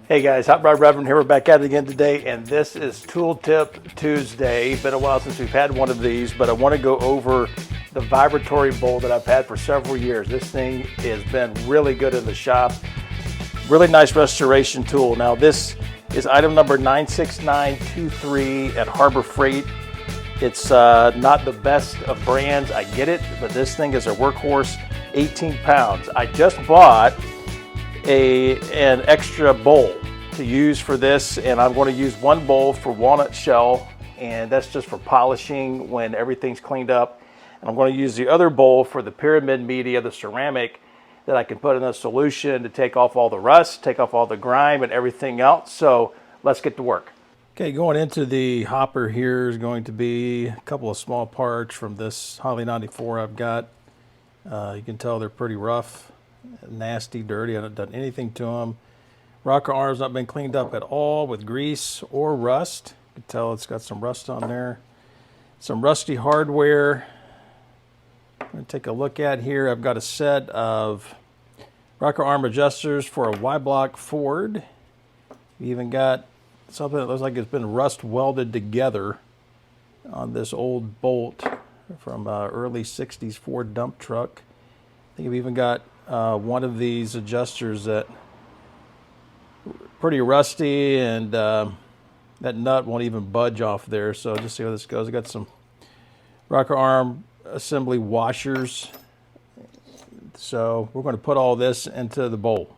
Hey guys, Hot Rod Reverend here. We're back at it again today, and this is Tool Tip Tuesday. Been a while since we've had one of these, but I want to go over the vibratory bowl that I've had for several years. This thing has been really good in the shop. Really nice restoration tool. Now this is item number 96923 at Harbor Freight. It's not the best of brands, I get it, but this thing is a workhorse, 18 pounds. I just bought an extra bowl to use for this, and I'm going to use one bowl for walnut shell, and that's just for polishing when everything's cleaned up. And I'm going to use the other bowl for the pyramid media, the ceramic, that I can put in a solution to take off all the rust, take off all the grime and everything else. So let's get to work. Okay, going into the hopper here is going to be a couple of small parts from this Holly 94 I've got. You can tell they're pretty rough, nasty, dirty. I haven't done anything to them. Rocker arm's not been cleaned up at all with grease or rust. You can tell it's got some rust on there. Some rusty hardware. I'm going to take a look at here. I've got a set of rocker arm adjusters for a Y-block Ford. We even got something that looks like it's been rust welded together on this old bolt from early 60s Ford dump truck. I think I've even got one of these adjusters that pretty rusty, and that nut won't even budge off there. So just see how this goes. I got some rocker arm assembly washers. So we're going to put all this into the bowl.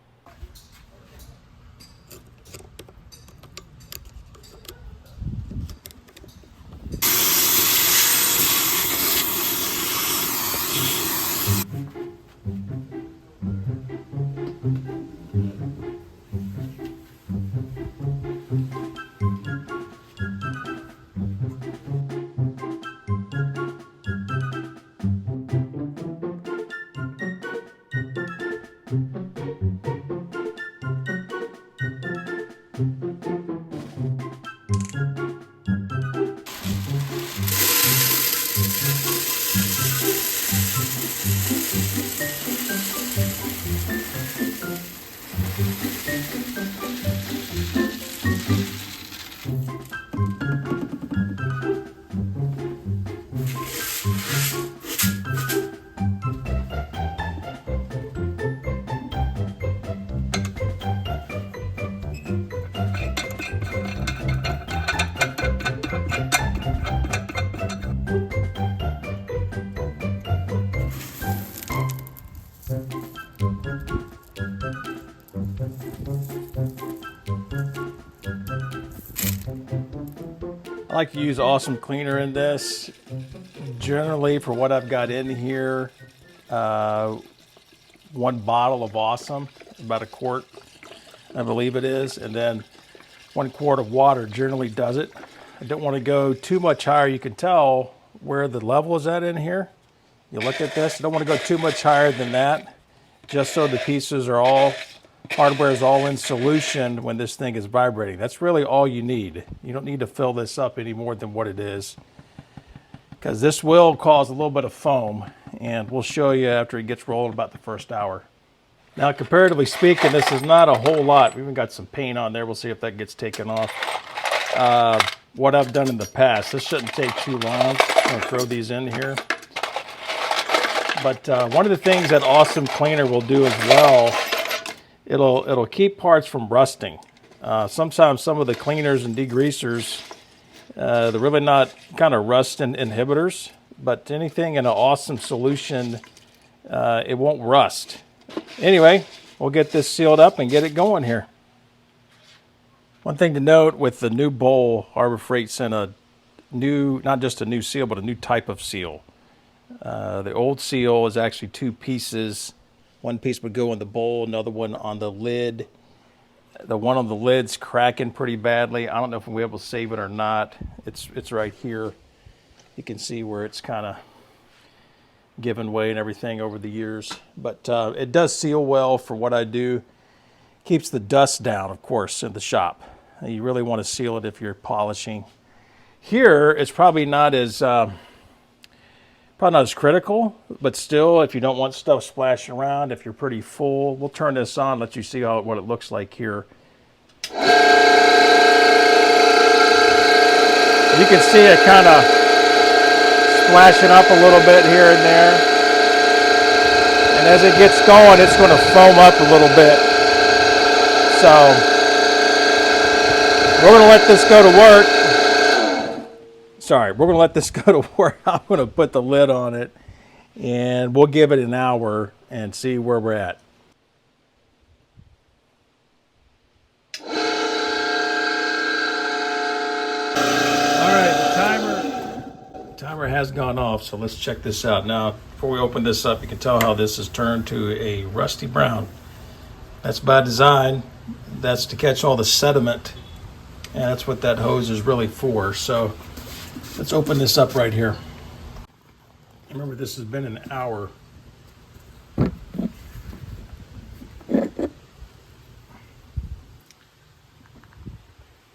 I like to use Awesome Cleaner in this. Generally, for what I've got in here, one bottle of Awesome, about a quart, I believe it is, and then 1 quart of water generally does it. I don't want to go too much higher. You can tell where the level is at in here. You look at this, I don't want to go too much higher than that, just so the pieces are all, hardware is all in solution when this thing is vibrating. That's really all you need. You don't need to fill this up any more than what it is, because this will cause a little bit of foam, and we'll show you after it gets rolling about the first hour. Now, comparatively speaking, this is not a whole lot. We even got some paint on there. We'll see if that gets taken off. What I've done in the past, this shouldn't take too long. I'm going to throw these in here. But one of the things that Awesome Cleaner will do as well, it'll keep parts from rusting. Sometimes some of the cleaners and degreasers, they're really not kind of rust inhibitors, but anything in an Awesome solution, it won't rust. Anyway, we'll get this sealed up and get it going here. One thing to note with the new bowl, Harbor Freight sent a new, not just a new seal, but a new type of seal. The old seal is actually 2 pieces. One piece would go in the bowl, another one on the lid. The one on the lid's cracking pretty badly. I don't know if we'll be able to save it or not. It's right here. You can see where it's kind of given way and everything over the years. But it does seal well for what I do. Keeps the dust down, of course, in the shop. You really want to seal it if you're polishing. Here, it's probably not as critical, but still, if you don't want stuff splashing around, if you're pretty full, we'll turn this on, let you see what it looks like here. You can see it kind of splashing up a little bit here and there. And as it gets going, it's going to foam up a little bit. So we're going to let this go to work. Sorry, we're going to let this go to work. I'm going to put the lid on it, and we'll give it an hour and see where we're at. Timer has gone off, so let's check this out. Now, before we open this up, you can tell how this has turned to a rusty brown. That's by design. That's to catch all the sediment, and that's what that hose is really for. So let's open this up right here. Remember, this has been an hour.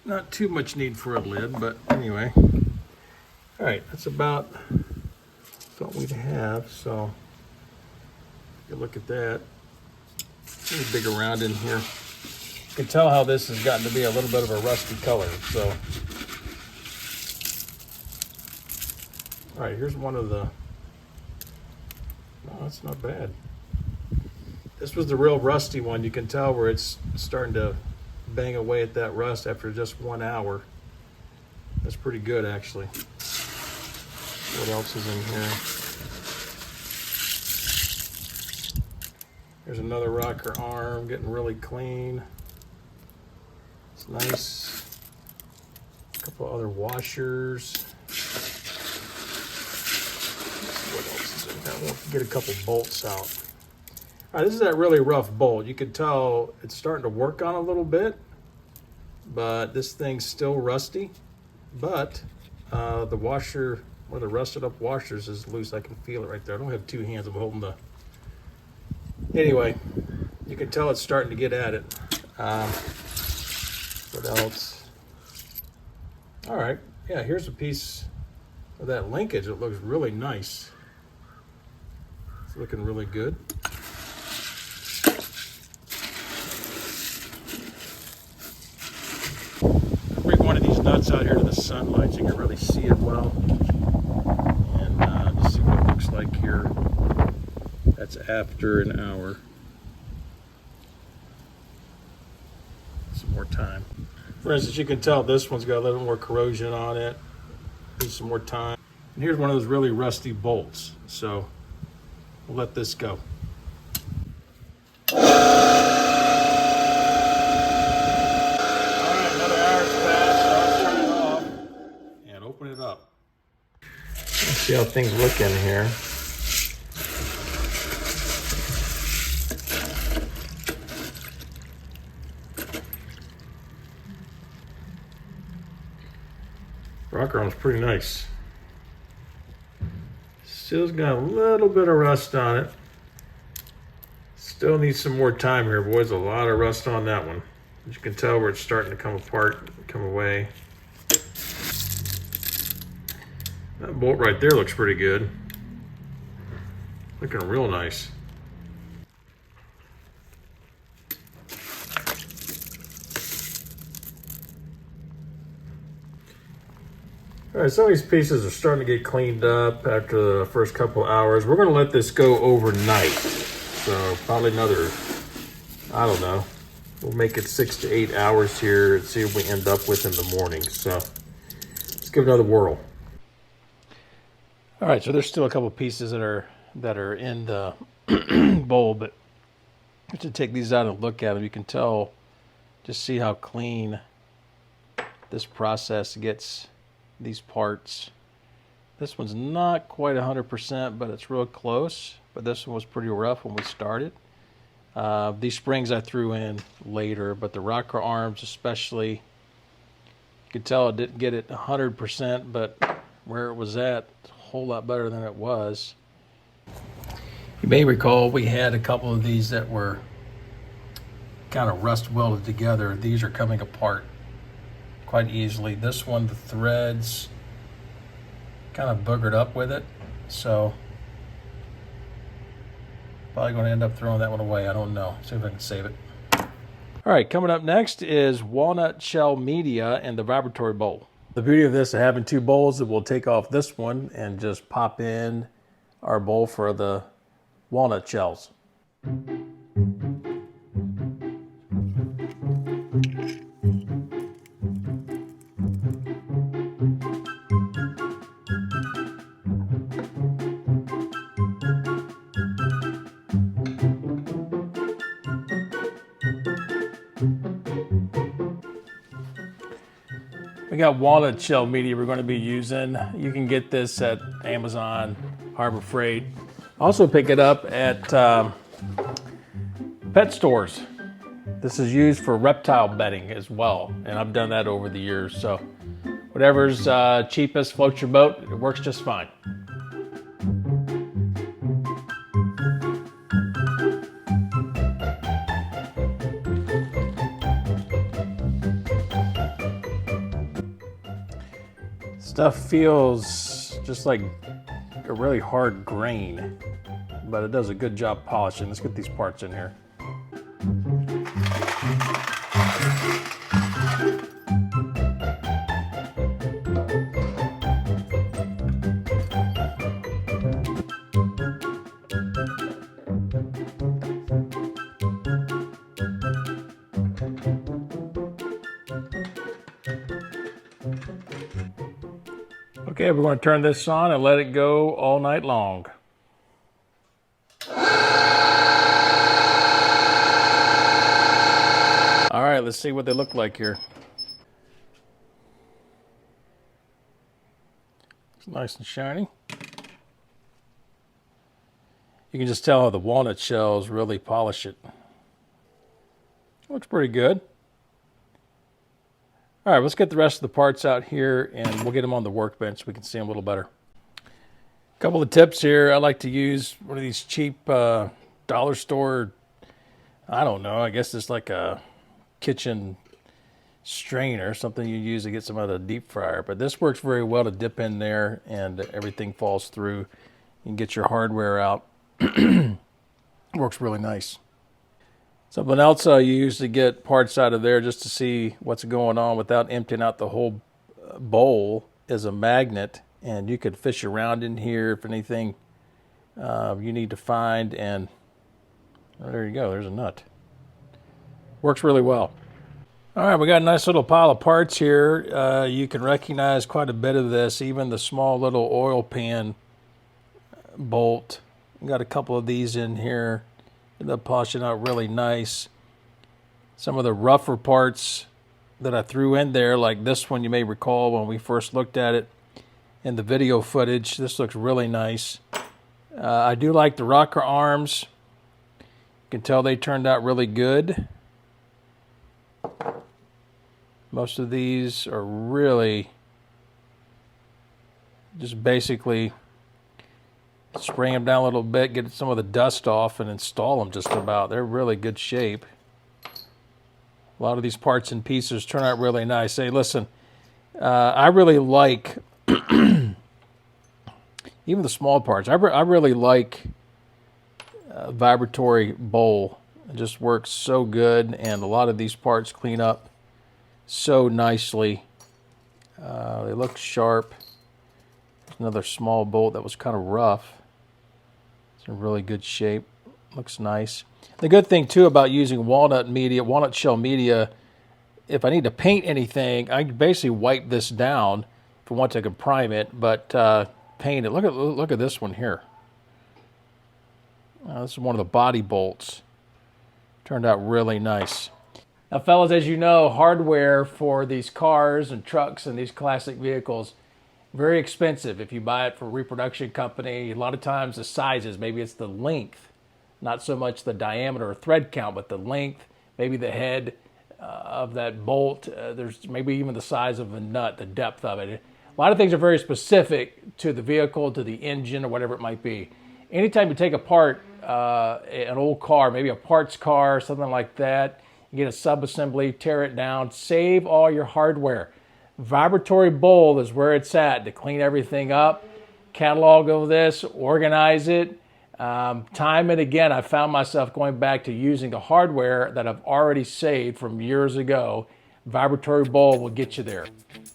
Not too much need for a lid, but anyway. All right, that's about what we'd have. So you look at that. Let me dig around in here. You can tell how this has gotten to be a little bit of a rusty color. So, all right, here's one of the. No, that's not bad. This was the real rusty one. You can tell where it's starting to bang away at that rust after just 1 hour. That's pretty good, actually. What else is in here? There's another rocker arm getting really clean. It's nice. A couple other washers. What else is in here? We'll get a couple bolts out. All right, this is that really rough bolt. You can tell it's starting to work on a little bit, but this thing's still rusty. But the washer, one of the rusted up washers, is loose. I can feel it right there. I don't have two hands. I'm holding the. Anyway, you can tell it's starting to get at it. What else? All right. Yeah, here's a piece of that linkage. It looks really nice. It's looking really good. Bring one of these nuts out here to the sunlight so you can really see it well. And just see what it looks like here. That's after an hour. Some more time. For instance, you can tell this one's got a little more corrosion on it. Need some more time. And here's one of those really rusty bolts. So we'll let this go. Open it up. Let's see how things look in here. Rocker arm's pretty nice. Still's got a little bit of rust on it. Still needs some more time here, boys. A lot of rust on that one. As you can tell where it's starting to come apart, come away. That bolt right there looks pretty good. Looking real nice. All right, some of these pieces are starting to get cleaned up after the first couple hours. We're going to let this go overnight. So probably another, I don't know, we'll make it 6 to 8 hours here and see what we end up with in the morning. So let's give it another whirl. All right, so there's still a couple pieces that are in the bowl, but I should take these out and look at them. You can tell, just see how clean this process gets these parts. This one's not quite 100%, but it's real close. But this one was pretty rough when we started. These springs I threw in later, but the rocker arms especially, you can tell it didn't get it 100%, but where it was at, a whole lot better than it was. You may recall we had a couple of these that were kind of rust welded together. These are coming apart quite easily. This one, the threads kind of boogered up with it, so probably going to end up throwing that one away. I don't know. See if I can save it. All right, coming up next is walnut shell media and the vibratory bowl. The beauty of this is having two bowls, that we'll take off this one and just pop in our bowl for the walnut shells. We got walnut shell media we're going to be using. You can get this at Amazon, Harbor Freight. Also pick it up at pet stores. This is used for reptile bedding as well, and I've done that over the years. So whatever's cheapest, floats your boat, it works just fine. Stuff feels just like a really hard grain, but it does a good job polishing. Let's get these parts in here. Okay, we're going to turn this on and let it go all night long. All right, let's see what they look like here. It's nice and shiny. You can just tell how the walnut shells really polish it. Looks pretty good. All right, let's get the rest of the parts out here and we'll get them on the workbench so we can see them a little better. A couple of tips here. I like to use one of these cheap dollar store, I don't know, I guess it's like a kitchen strainer, something you use to get some out of the deep fryer. But this works very well to dip in there and everything falls through. You can get your hardware out. Works really nice. Something else I use to get parts out of there just to see what's going on without emptying out the whole bowl is a magnet, and you could fish around in here if anything you need to find, and oh, there you go, there's a nut. Works really well. All right, we got a nice little pile of parts here. You can recognize quite a bit of this, even the small little oil pan bolt. We got a couple of these in here. They're polishing out really nice. Some of the rougher parts that I threw in there, like this one, you may recall when we first looked at it in the video footage. This looks really nice. I do like the rocker arms. You can tell they turned out really good. Most of these are really just basically spray them down a little bit, get some of the dust off, and install them just about. They're really good shape. A lot of these parts and pieces turn out really nice. Hey, listen, I really like, even the small parts, I really like vibratory bowl. It just works so good, and a lot of these parts clean up so nicely. They look sharp. There's another small bolt that was kind of rough. It's in really good shape. Looks nice. The good thing too about using walnut shell media, if I need to paint anything, I can basically wipe this down if I want to prime it, but paint it. Look at this one here. This is one of the body bolts. Turned out really nice. Now, fellas, as you know, hardware for these cars and trucks and these classic vehicles, very expensive. If you buy it from a reproduction company, a lot of times the sizes, maybe it's the length, not so much the diameter or thread count, but the length, maybe the head of that bolt. There's maybe even the size of the nut, the depth of it. A lot of things are very specific to the vehicle, to the engine, or whatever it might be. Anytime you take apart an old car, maybe a parts car, something like that, you get a sub-assembly, tear it down, save all your hardware. Vibratory bowl is where it's at to clean everything up, catalog of this, organize it. Time and again, I found myself going back to using the hardware that I've already saved from years ago, vibratory bowl will get you there.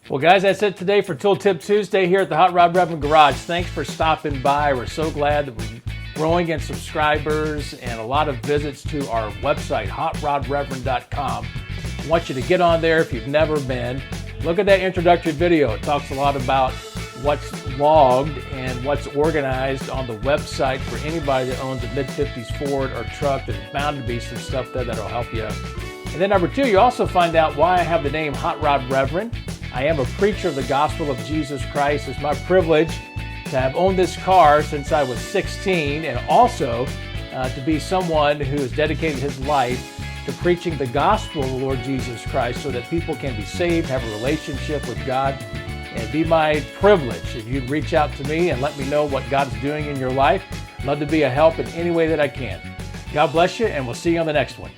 Well, guys, that's it today for Tool Tip Tuesday here at the Hot Rod Reverend Garage. Thanks for stopping by. We're so glad that we're growing in subscribers and a lot of visits to our website, hotrodreverend.com. I want you to get on there if you've never been. Look at that introductory video. It talks a lot about what's logged and what's organized on the website for anybody that owns a mid-50s Ford or truck. There's bound to be some stuff there that'll help you. And then number two, you also find out why I have the name Hot Rod Reverend. I am a preacher of the gospel of Jesus Christ. It's my privilege to have owned this car since I was 16, and also to be someone who has dedicated his life to preaching the gospel of the Lord Jesus Christ so that people can be saved, have a relationship with God. And it'd be my privilege if you'd reach out to me and let me know what God's doing in your life. I'd love to be a help in any way that I can. God bless you, and we'll see you on the next one.